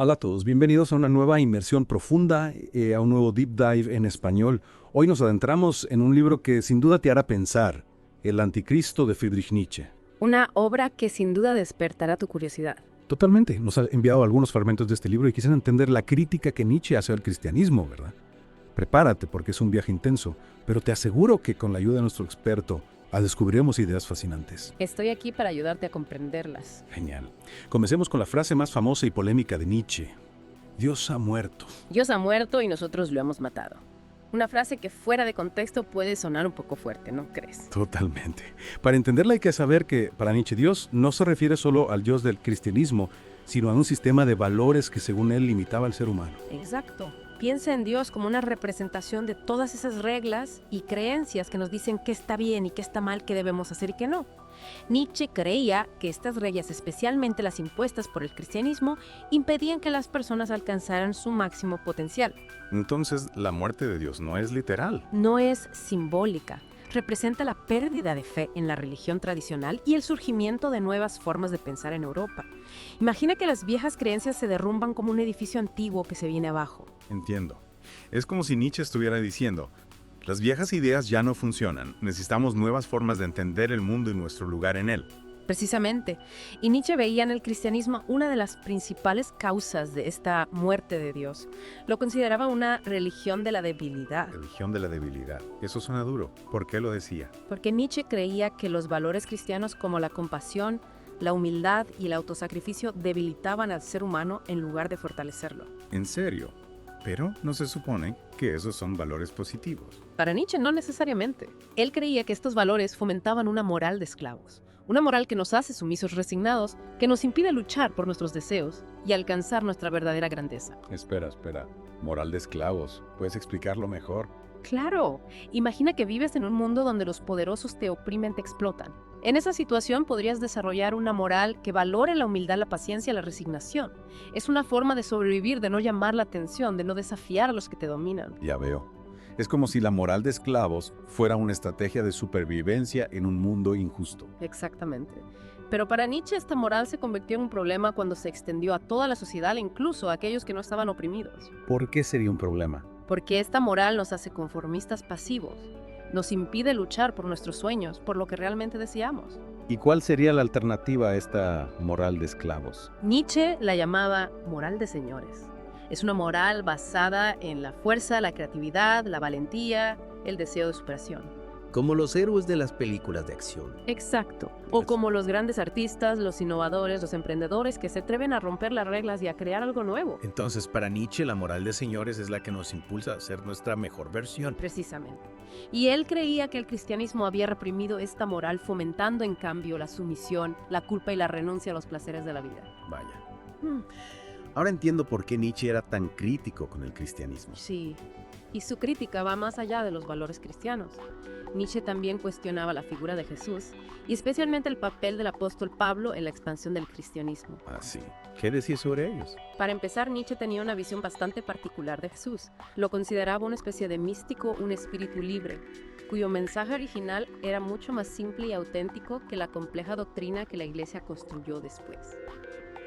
Hola a todos, bienvenidos a una nueva inmersión profunda, a un nuevo deep dive en español. Hoy nos adentramos en un libro que sin duda te hará pensar, El Anticristo de Friedrich Nietzsche. Una obra que sin duda despertará tu curiosidad. Totalmente, nos ha enviado algunos fragmentos de este libro y quisiera entender la crítica que Nietzsche hace al cristianismo, ¿verdad? Prepárate porque es un viaje intenso, pero te aseguro que con la ayuda de nuestro experto descubriremos ideas fascinantes. Estoy aquí para ayudarte a comprenderlas. Genial. Comencemos con la frase más famosa y polémica de Nietzsche. Dios ha muerto. Dios ha muerto y nosotros lo hemos matado. Una frase que fuera de contexto puede sonar un poco fuerte, ¿no crees? Totalmente. Para entenderla hay que saber que para Nietzsche Dios no se refiere solo al Dios del cristianismo, sino a un sistema de valores que según él limitaba al ser humano. Exacto. Piensa en Dios como una representación de todas esas reglas y creencias que nos dicen qué está bien y qué está mal, qué debemos hacer y qué no. Nietzsche creía que estas reglas, especialmente las impuestas por el cristianismo, impedían que las personas alcanzaran su máximo potencial. Entonces, la muerte de Dios no es literal. No es simbólica. Representa la pérdida de fe en la religión tradicional y el surgimiento de nuevas formas de pensar en Europa. Imagina que las viejas creencias se derrumban como un edificio antiguo que se viene abajo. Entiendo. Es como si Nietzsche estuviera diciendo, las viejas ideas ya no funcionan, necesitamos nuevas formas de entender el mundo y nuestro lugar en él. Precisamente. Y Nietzsche veía en el cristianismo una de las principales causas de esta muerte de Dios. Lo consideraba una religión de la debilidad. Religión de la debilidad. Eso suena duro. ¿Por qué lo decía? Porque Nietzsche creía que los valores cristianos como la compasión, la humildad y el autosacrificio debilitaban al ser humano en lugar de fortalecerlo. ¿En serio? Pero no se supone que esos son valores positivos. Para Nietzsche no necesariamente. Él creía que estos valores fomentaban una moral de esclavos. Una moral que nos hace sumisos resignados, que nos impide luchar por nuestros deseos y alcanzar nuestra verdadera grandeza. Espera. Moral de esclavos. ¿Puedes explicarlo mejor? ¡Claro! Imagina que vives en un mundo donde los poderosos te oprimen, te explotan. En esa situación podrías desarrollar una moral que valore la humildad, la paciencia y la resignación. Es una forma de sobrevivir, de no llamar la atención, de no desafiar a los que te dominan. Ya veo. Es como si la moral de esclavos fuera una estrategia de supervivencia en un mundo injusto. Exactamente. Pero para Nietzsche esta moral se convirtió en un problema cuando se extendió a toda la sociedad e incluso a aquellos que no estaban oprimidos. ¿Por qué sería un problema? Porque esta moral nos hace conformistas pasivos. Nos impide luchar por nuestros sueños, por lo que realmente deseamos. ¿Y cuál sería la alternativa a esta moral de esclavos? Nietzsche la llamaba moral de señores. Es una moral basada en la fuerza, la creatividad, la valentía, el deseo de superación. Como los héroes de las películas de acción. Exacto. O como los grandes artistas, los innovadores, los emprendedores que se atreven a romper las reglas y a crear algo nuevo. Entonces, para Nietzsche, la moral de señores es la que nos impulsa a ser nuestra mejor versión. Precisamente. Y él creía que el cristianismo había reprimido esta moral, fomentando en cambio la sumisión, la culpa y la renuncia a los placeres de la vida. Vaya. Ahora entiendo por qué Nietzsche era tan crítico con el cristianismo. Sí. Y su crítica va más allá de los valores cristianos. Nietzsche también cuestionaba la figura de Jesús y especialmente el papel del apóstol Pablo en la expansión del cristianismo. Ah, sí. ¿Qué decía sobre ellos? Para empezar, Nietzsche tenía una visión bastante particular de Jesús. Lo consideraba una especie de místico, un espíritu libre, cuyo mensaje original era mucho más simple y auténtico que la compleja doctrina que la Iglesia construyó después.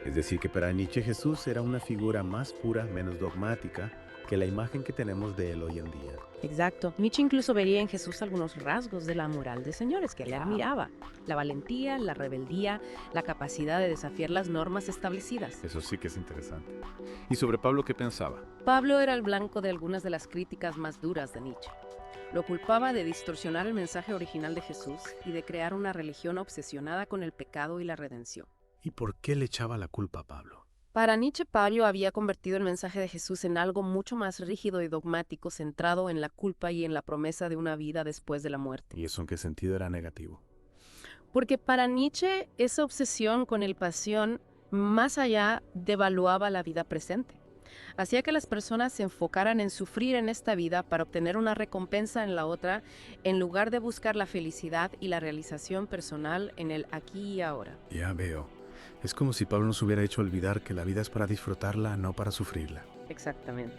Es decir, que para Nietzsche Jesús era una figura más pura, menos dogmática, que la imagen que tenemos de él hoy en día. Exacto. Nietzsche incluso vería en Jesús algunos rasgos de la moral de señores que él admiraba. La valentía, la rebeldía, la capacidad de desafiar las normas establecidas. Eso sí que es interesante. ¿Y sobre Pablo qué pensaba? Pablo era el blanco de algunas de las críticas más duras de Nietzsche. Lo culpaba de distorsionar el mensaje original de Jesús y de crear una religión obsesionada con el pecado y la redención. ¿Y por qué le echaba la culpa a Pablo? Para Nietzsche, Pablo había convertido el mensaje de Jesús en algo mucho más rígido y dogmático, centrado en la culpa y en la promesa de una vida después de la muerte. ¿Y eso en qué sentido era negativo? Porque para Nietzsche, esa obsesión con el pasión, más allá, devaluaba la vida presente. Hacía que las personas se enfocaran en sufrir en esta vida para obtener una recompensa en la otra, en lugar de buscar la felicidad y la realización personal en el aquí y ahora. Ya veo. Es como si Pablo nos hubiera hecho olvidar que la vida es para disfrutarla, no para sufrirla. Exactamente.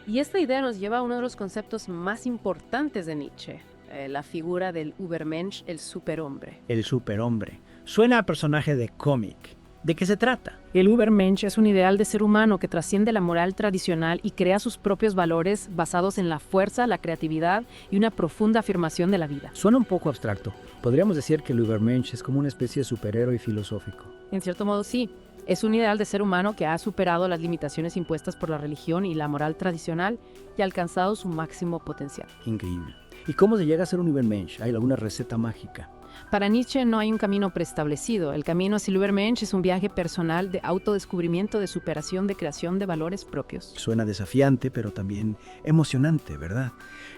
Y esta idea nos lleva a uno de los conceptos más importantes de Nietzsche, la figura del Übermensch, el superhombre. El superhombre. Suena a personaje de cómic. ¿De qué se trata? El Übermensch es un ideal de ser humano que trasciende la moral tradicional y crea sus propios valores basados en la fuerza, la creatividad y una profunda afirmación de la vida. Suena un poco abstracto. Podríamos decir que el Übermensch es como una especie de superhéroe filosófico. En cierto modo, sí. Es un ideal de ser humano que ha superado las limitaciones impuestas por la religión y la moral tradicional y ha alcanzado su máximo potencial. Increíble. ¿Y cómo se llega a ser un Übermensch? ¿Hay alguna receta mágica? Para Nietzsche no hay un camino preestablecido. El camino hacia el Übermensch es un viaje personal de autodescubrimiento, de superación, de creación de valores propios. Suena desafiante, pero también emocionante, ¿verdad?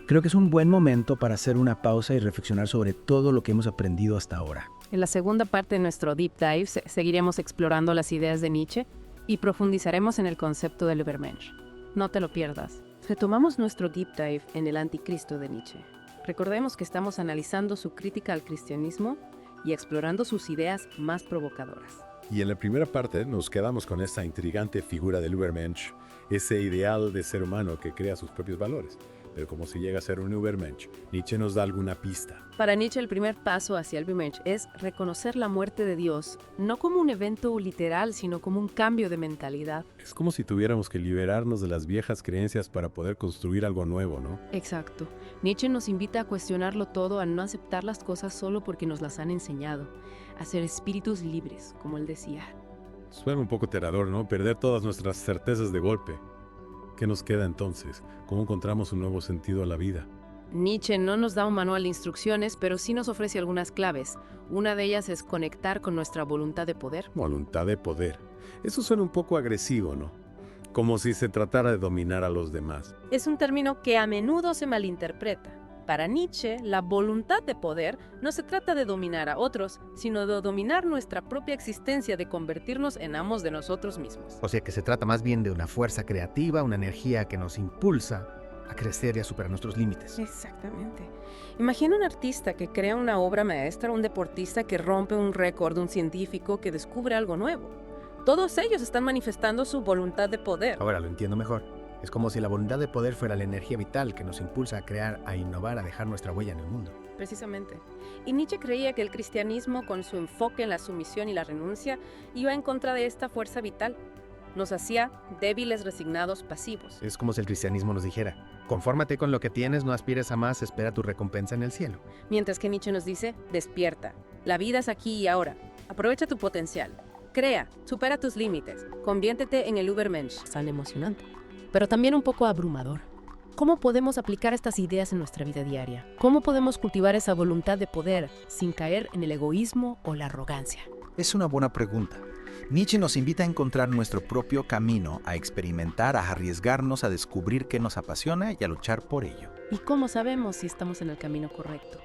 Creo que es un buen momento para hacer una pausa y reflexionar sobre todo lo que hemos aprendido hasta ahora. En la segunda parte de nuestro Deep Dive seguiremos explorando las ideas de Nietzsche y profundizaremos en el concepto del Übermensch. No te lo pierdas. Retomamos nuestro Deep Dive en el Anticristo de Nietzsche. Recordemos que estamos analizando su crítica al cristianismo y explorando sus ideas más provocadoras. Y en la primera parte nos quedamos con esta intrigante figura del Übermensch, ese ideal de ser humano que crea sus propios valores. Pero ¿cómo se llega a ser un Übermensch? Nietzsche nos da alguna pista. Para Nietzsche, el primer paso hacia el Übermensch es reconocer la muerte de Dios, no como un evento literal, sino como un cambio de mentalidad. Es como si tuviéramos que liberarnos de las viejas creencias para poder construir algo nuevo, ¿no? Exacto. Nietzsche nos invita a cuestionarlo todo, a no aceptar las cosas solo porque nos las han enseñado, a ser espíritus libres, como él decía. Suena un poco aterrador, ¿no? Perder todas nuestras certezas de golpe. ¿Qué nos queda entonces? ¿Cómo encontramos un nuevo sentido a la vida? Nietzsche no nos da un manual de instrucciones, pero sí nos ofrece algunas claves. Una de ellas es conectar con nuestra voluntad de poder. Voluntad de poder. Eso suena un poco agresivo, ¿no? Como si se tratara de dominar a los demás. Es un término que a menudo se malinterpreta. Para Nietzsche, la voluntad de poder no se trata de dominar a otros, sino de dominar nuestra propia existencia, de convertirnos en amos de nosotros mismos. O sea que se trata más bien de una fuerza creativa, una energía que nos impulsa a crecer y a superar nuestros límites. Exactamente. Imagina un artista que crea una obra maestra, un deportista que rompe un récord, un científico que descubre algo nuevo. Todos ellos están manifestando su voluntad de poder. Ahora lo entiendo mejor. Es como si la voluntad de poder fuera la energía vital que nos impulsa a crear, a innovar, a dejar nuestra huella en el mundo. Precisamente. Y Nietzsche creía que el cristianismo, con su enfoque en la sumisión y la renuncia, iba en contra de esta fuerza vital. Nos hacía débiles, resignados, pasivos. Es como si el cristianismo nos dijera: confórmate con lo que tienes, no aspires a más, espera tu recompensa en el cielo. Mientras que Nietzsche nos dice: despierta. La vida es aquí y ahora. Aprovecha tu potencial. Crea, supera tus límites. Conviértete en el Übermensch. Tan emocionante, pero también un poco abrumador. ¿Cómo podemos aplicar estas ideas en nuestra vida diaria? ¿Cómo podemos cultivar esa voluntad de poder sin caer en el egoísmo o la arrogancia? Es una buena pregunta. Nietzsche nos invita a encontrar nuestro propio camino, a experimentar, a arriesgarnos, a descubrir qué nos apasiona y a luchar por ello. ¿Y cómo sabemos si estamos en el camino correcto?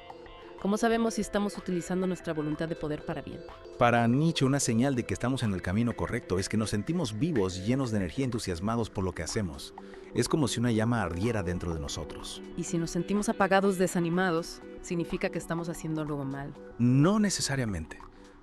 ¿Cómo sabemos si estamos utilizando nuestra voluntad de poder para bien? Para Nietzsche, una señal de que estamos en el camino correcto es que nos sentimos vivos, llenos de energía, entusiasmados por lo que hacemos. Es como si una llama ardiera dentro de nosotros. Y si nos sentimos apagados, desanimados, significa que estamos haciendo algo mal. No necesariamente.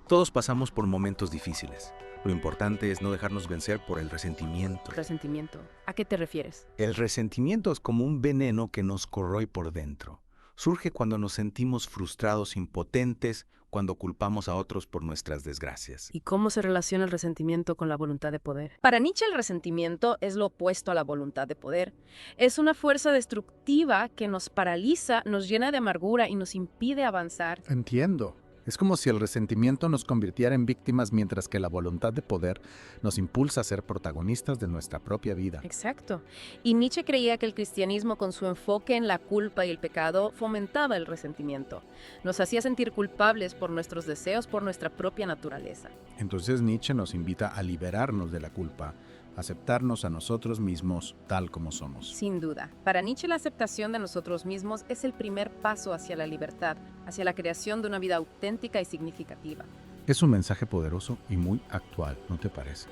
Todos pasamos por momentos difíciles. Lo importante es no dejarnos vencer por el resentimiento. Resentimiento. ¿A qué te refieres? El resentimiento es como un veneno que nos corroe por dentro. Surge cuando nos sentimos frustrados, impotentes, cuando culpamos a otros por nuestras desgracias. ¿Y cómo se relaciona el resentimiento con la voluntad de poder? Para Nietzsche, el resentimiento es lo opuesto a la voluntad de poder. Es una fuerza destructiva que nos paraliza, nos llena de amargura y nos impide avanzar. Entiendo. Es como si el resentimiento nos convirtiera en víctimas mientras que la voluntad de poder nos impulsa a ser protagonistas de nuestra propia vida. Exacto. Y Nietzsche creía que el cristianismo, con su enfoque en la culpa y el pecado, fomentaba el resentimiento. Nos hacía sentir culpables por nuestros deseos, por nuestra propia naturaleza. Entonces Nietzsche nos invita a liberarnos de la culpa, aceptarnos a nosotros mismos tal como somos. Sin duda. Para Nietzsche, la aceptación de nosotros mismos es el primer paso hacia la libertad, hacia la creación de una vida auténtica y significativa. Es un mensaje poderoso y muy actual, ¿no te parece?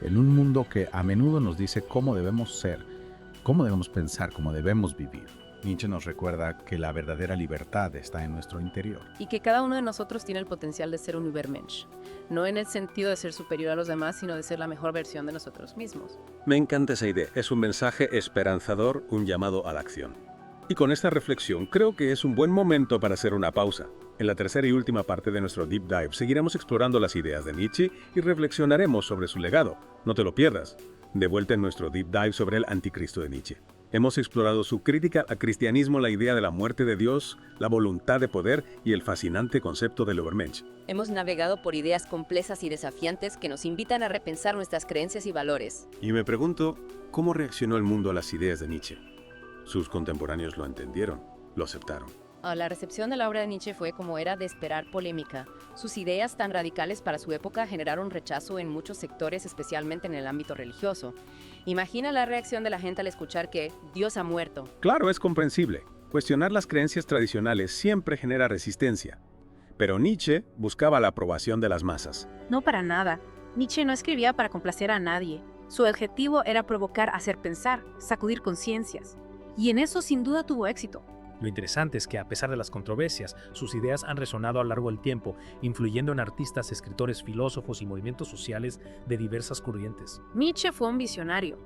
En un mundo que a menudo nos dice cómo debemos ser, cómo debemos pensar, cómo debemos vivir. Nietzsche nos recuerda que la verdadera libertad está en nuestro interior. Y que cada uno de nosotros tiene el potencial de ser un Übermensch. No en el sentido de ser superior a los demás, sino de ser la mejor versión de nosotros mismos. Me encanta esa idea. Es un mensaje esperanzador, un llamado a la acción. Y con esta reflexión creo que es un buen momento para hacer una pausa. En la tercera y última parte de nuestro Deep Dive seguiremos explorando las ideas de Nietzsche y reflexionaremos sobre su legado. No te lo pierdas. De vuelta en nuestro Deep Dive sobre el Anticristo de Nietzsche. Hemos explorado su crítica al cristianismo, la idea de la muerte de Dios, la voluntad de poder y el fascinante concepto del Übermensch. Hemos navegado por ideas complejas y desafiantes que nos invitan a repensar nuestras creencias y valores. Y me pregunto, ¿cómo reaccionó el mundo a las ideas de Nietzsche? Sus contemporáneos lo entendieron, lo aceptaron. La recepción de la obra de Nietzsche fue, como era de esperar, polémica. Sus ideas tan radicales para su época generaron rechazo en muchos sectores, especialmente en el ámbito religioso. Imagina la reacción de la gente al escuchar que Dios ha muerto. Claro, es comprensible. Cuestionar las creencias tradicionales siempre genera resistencia. Pero Nietzsche buscaba la aprobación de las masas. No para nada. Nietzsche no escribía para complacer a nadie. Su objetivo era provocar, hacer pensar, sacudir conciencias. Y en eso sin duda tuvo éxito. Lo interesante es que, a pesar de las controversias, sus ideas han resonado a lo largo del tiempo, influyendo en artistas, escritores, filósofos y movimientos sociales de diversas corrientes. Nietzsche fue un visionario.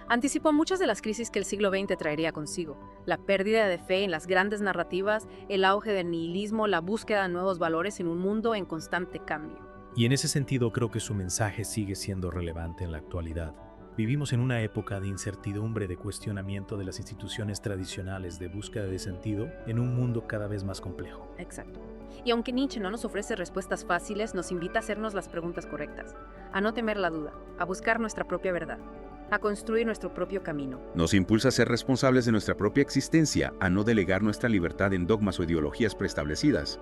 Anticipó muchas de las crisis que el siglo XX traería consigo: la pérdida de fe en las grandes narrativas, el auge del nihilismo, la búsqueda de nuevos valores en un mundo en constante cambio. Y en ese sentido creo que su mensaje sigue siendo relevante en la actualidad. Vivimos en una época de incertidumbre, de cuestionamiento de las instituciones tradicionales, de búsqueda de sentido en un mundo cada vez más complejo. Exacto. Y aunque Nietzsche no nos ofrece respuestas fáciles, nos invita a hacernos las preguntas correctas, a no temer la duda, a buscar nuestra propia verdad, a construir nuestro propio camino. Nos impulsa a ser responsables de nuestra propia existencia, a no delegar nuestra libertad en dogmas o ideologías preestablecidas,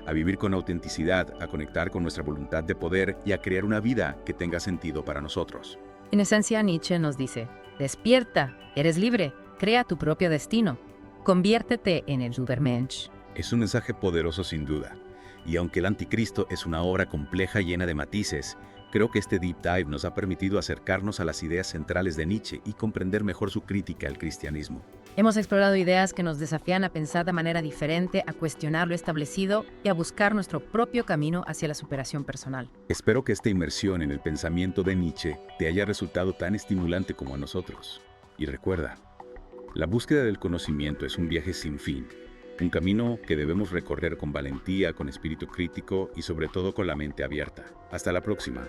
a vivir con autenticidad, a conectar con nuestra voluntad de poder y a crear una vida que tenga sentido para nosotros. En esencia, Nietzsche nos dice: despierta, eres libre, crea tu propio destino, conviértete en el Übermensch. Es un mensaje poderoso sin duda, y aunque el Anticristo es una obra compleja llena de matices, creo que este Deep Dive nos ha permitido acercarnos a las ideas centrales de Nietzsche y comprender mejor su crítica al cristianismo. Hemos explorado ideas que nos desafían a pensar de manera diferente, a cuestionar lo establecido y a buscar nuestro propio camino hacia la superación personal. Espero que esta inmersión en el pensamiento de Nietzsche te haya resultado tan estimulante como a nosotros. Y recuerda, la búsqueda del conocimiento es un viaje sin fin, un camino que debemos recorrer con valentía, con espíritu crítico y sobre todo con la mente abierta. Hasta la próxima.